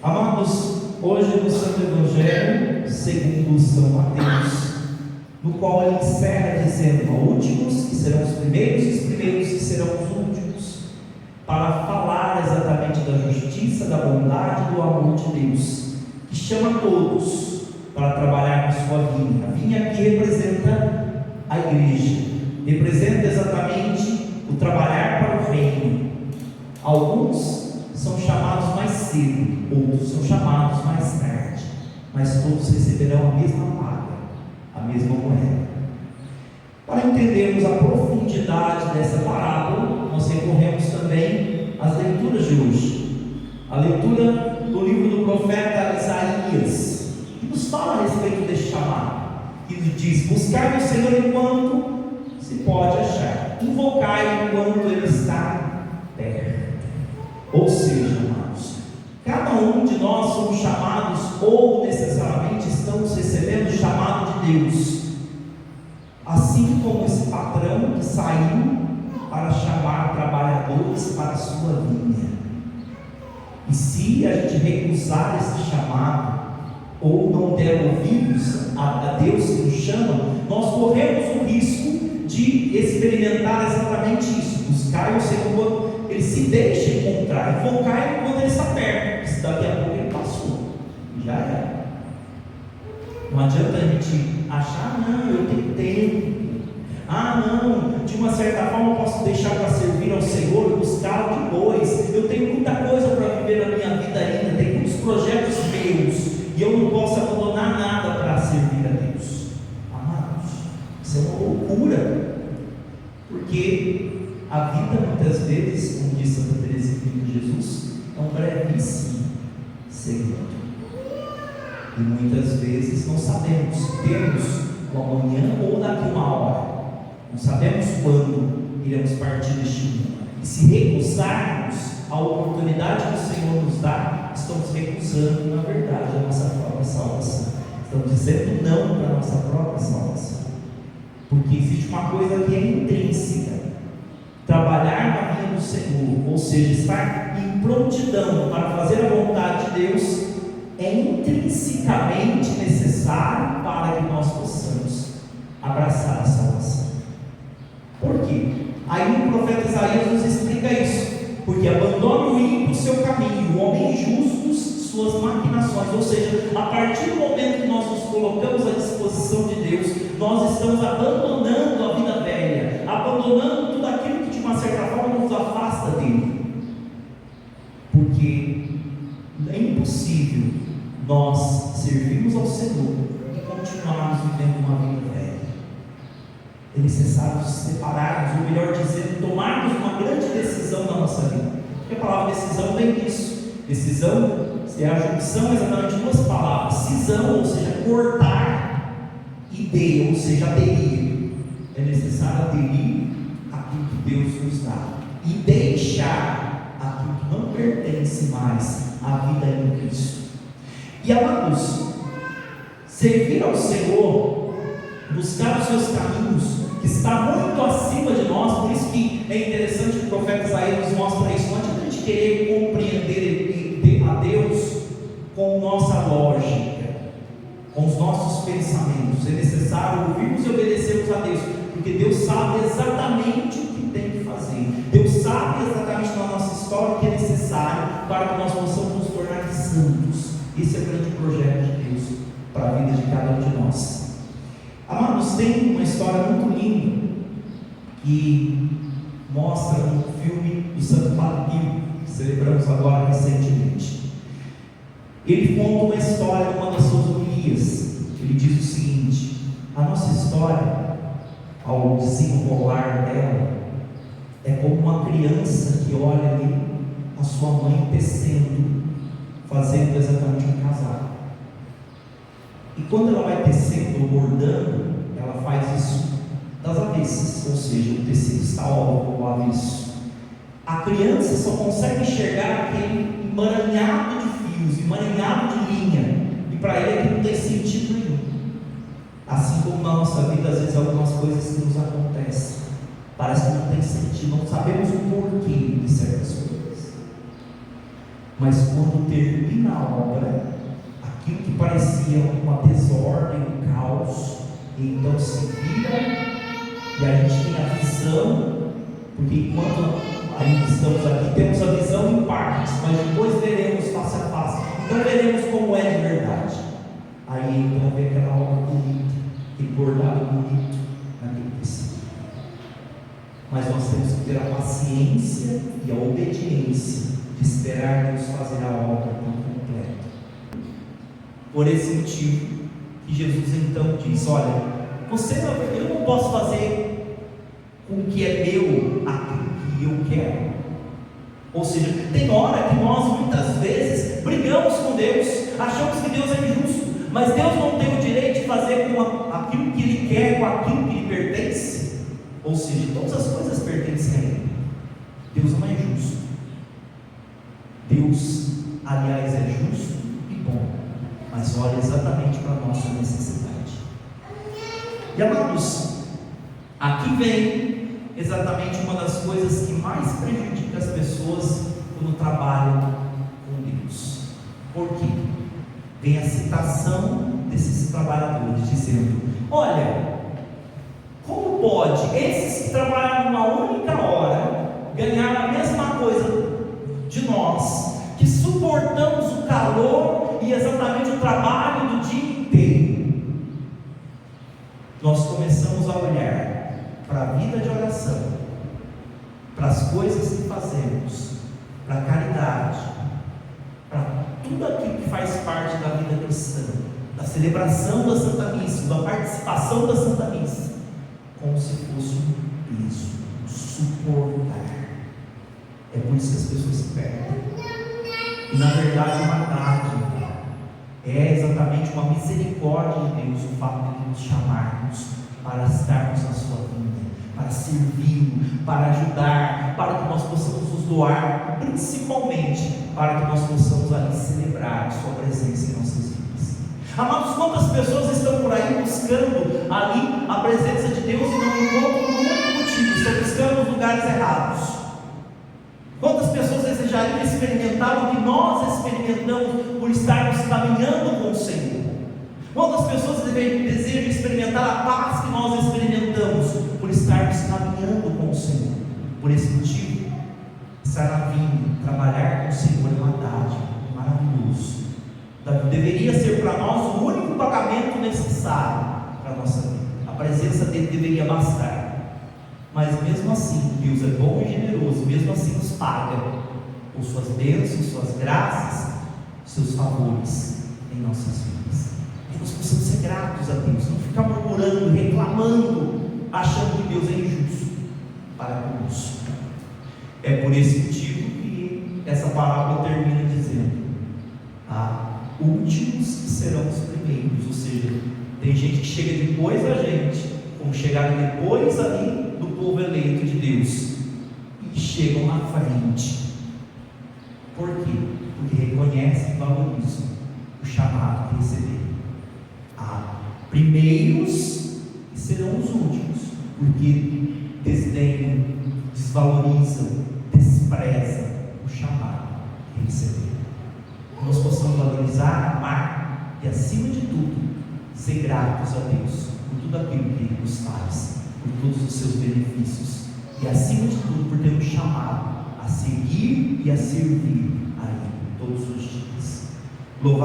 Amados, hoje no Santo Evangelho, segundo São Mateus, no qual ele encerra dizendo: últimos que serão os primeiros, e os primeiros que serão os últimos, para falar exatamente da justiça, da bondade e do amor de Deus, que chama todos para trabalhar na sua vinha. A vinha aqui representa a igreja, representa exatamente o trabalhar para o reino. Alguns são chamados mais cedo, outros são chamados mais tarde, mas todos receberão a mesma paga, a mesma moeda. Para entendermos a profundidade dessa parábola, nós recorremos também às leituras de hoje. A leitura do livro do profeta Isaías, que nos fala a respeito deste chamado, que nos diz: buscai o Senhor enquanto se pode achar, invocai enquanto Ele está perto. Ou seja, amados, cada um de nós somos chamados, ou necessariamente estamos recebendo o chamado de Deus, assim como esse patrão que saiu para chamar trabalhadores para a sua vinha. E se a gente recusar esse chamado, ou não der ouvidos a Deus que nos chama, nós corremos o risco de experimentar exatamente isso: buscar o Senhor, Ele se deixa encontrar, invocar quando Ele está perto, se daqui a pouco Ele passou, já é. Não adianta a gente achar: não, eu tenho tempo, não, de uma certa forma eu posso deixar para servir ao Senhor e buscá-lo depois, eu tenho muita coisa para viver na minha vida ainda, tem muitos projetos meus, e eu não posso abandonar nada para servir a Deus. Amados, isso é uma loucura, porque a vida muitas vezes, como disse Santa Teresa de Jesus, é um brevíssimo segredo, e muitas vezes não sabemos se temos o amanhã ou daqui uma hora, não sabemos quando iremos partir deste mundo. E se recusarmos a oportunidade que o Senhor nos dá, estamos recusando, na verdade, a nossa própria salvação. Estamos dizendo não para a nossa própria salvação, porque existe uma coisa que é intrínseca: trabalhar na vinha do Senhor, ou seja, estar em prontidão para fazer a vontade de Deus, é intrinsecamente necessário para que nós possamos abraçar a salvação. Por quê? Aí o profeta Isaías nos explica isso: porque abandona o ímpio seu caminho, o homem justo suas maquinações. Ou seja, a partir do momento que nós nos colocamos à disposição de Deus, nós estamos abandonando a vida velha, abandonando tudo aquilo que de uma certa forma nos afasta dele, porque é impossível nós servirmos ao Senhor e continuarmos vivendo uma vida velha. É necessário nos separarmos, ou melhor dizendo, tomarmos uma grande decisão na nossa vida, porque a palavra decisão vem disso. Decisão é a junção exatamente de duas palavras: cisão, ou seja, cortar, e de, ou seja, aderir. É necessário aderir aquilo que Deus nos dá e deixar aquilo que não pertence mais à vida em Cristo. E amados, servir ao Senhor, buscar os seus caminhos, que está muito acima de nós. Por isso que é interessante que o profeta Isaías nos mostra isso. Não adianta a gente querer compreender a Deus com nossa lógica, com os nossos pensamentos. É necessário ouvirmos e obedecermos a Deus, porque Deus sabe exatamente o que tem que fazer. Deus sabe exatamente na nossa história o que é necessário para que nós possamos nos tornar santos. Esse é o grande projeto de Deus para a vida de cada um de nós. Amados, tem uma história muito linda que mostra no filme do Santo Padre Pio, que celebramos agora recentemente. Ele conta uma história de uma das suas homilias. Ele diz o seguinte: a nossa história, ao desenrolar dela, é como uma criança que olha ali a sua mãe tecendo, fazendo exatamente um casaco. E quando ela vai tecendo ou bordando, ela faz isso das avessas, ou seja, o tecido está ao avesso. A criança só consegue enxergar aquele emaranhado de fios, emaranhado de linha, e para ele aquilo não tem sentido nenhum. Assim como na nossa vida, às vezes, algumas coisas que nos acontecem, parece que não tem sentido, não sabemos o porquê de certas coisas. Mas quando termina a obra, aquilo que parecia uma desordem, um caos, então se vira e a gente tem a visão, porque enquanto ainda estamos aqui, temos a visão em partes, mas depois veremos face a face, então veremos como é de verdade. Aí então vem aquela obra bonita, aquele bordado bonito naquele tecido. Mas nós temos que ter a paciência e a obediência de esperar Deus fazer a obra por completo. Por esse motivo que Jesus então diz: olha, eu não posso fazer com o que é meu aquilo que eu quero. Ou seja, tem hora que nós muitas vezes brigamos com Deus, achamos que Deus é injusto, mas Deus não tem o direito de fazer com aquilo que Ele quer, com aquilo que lhe pertence. Ou seja, todas as coisas pertencem a Ele. Deus não é justo. Deus, aliás, é justo e bom, mas olha exatamente para a nossa necessidade. E amados, aqui vem exatamente uma das coisas que mais prejudica as pessoas quando trabalham com Deus. Por quê? Vem a citação desses trabalhadores dizendo: olha, como pode esses que trabalham numa única hora ganhar a mesma coisa de nós, que suportamos o calor e exatamente o trabalho do dia inteiro? Nós começamos a olhar para a vida de oração, para as coisas que fazemos, para a caridade, para tudo aquilo que faz parte da vida cristã, da celebração da Santa Missa, da participação da Santa Missa, como se fosse um peso, um suportar. É por isso que as pessoas se perdem. E na verdade é uma dádiva, é exatamente uma misericórdia de Deus o fato de nos chamarmos para estarmos na sua vida, para servi-lo, para ajudar, para que nós possamos nos doar, principalmente para que nós possamos ali celebrar a sua presença em nossas vidas. Amados, quantas pessoas estão por aí buscando ali a presença de Deus e não encontram por um único motivo, estão buscando nos lugares errados. Quantas pessoas desejariam experimentar o que nós experimentamos por estarmos caminhando com o Senhor? Quantas pessoas desejam experimentar a paz que nós experimentamos por estarmos caminhando com o Senhor? Por esse motivo, estar na vinha, trabalhar com o Senhor é uma dádiva, maravilhoso. Deveria ser para nós o único pagamento necessário para a nossa vida. A presença dele deveria bastar. Mas mesmo assim, Deus é bom e generoso, mesmo assim nos paga com suas bênçãos, suas graças, seus favores em nossas vidas. Que nós possamos ser gratos a Deus, não ficar murmurando, reclamando, achando que Deus é injusto para conosco. É por esse motivo que essa parábola termina dizendo: últimos que serão os primeiros. Ou seja, tem gente que chega depois da gente, como chegaram depois ali do povo eleito de Deus, e chegam na frente. Por quê? Porque reconhecem e valorizam o chamado que receberam. Primeiros que serão os últimos, porque desdenham, desvalorizam, desprezam o chamado que receberam. Que nós possamos valorizar, amar e, acima de tudo, ser gratos a Deus por tudo aquilo que Ele nos faz, por todos os seus benefícios, e acima de tudo por ter nos chamado a seguir e a servir a Ele todos os dias. Louvado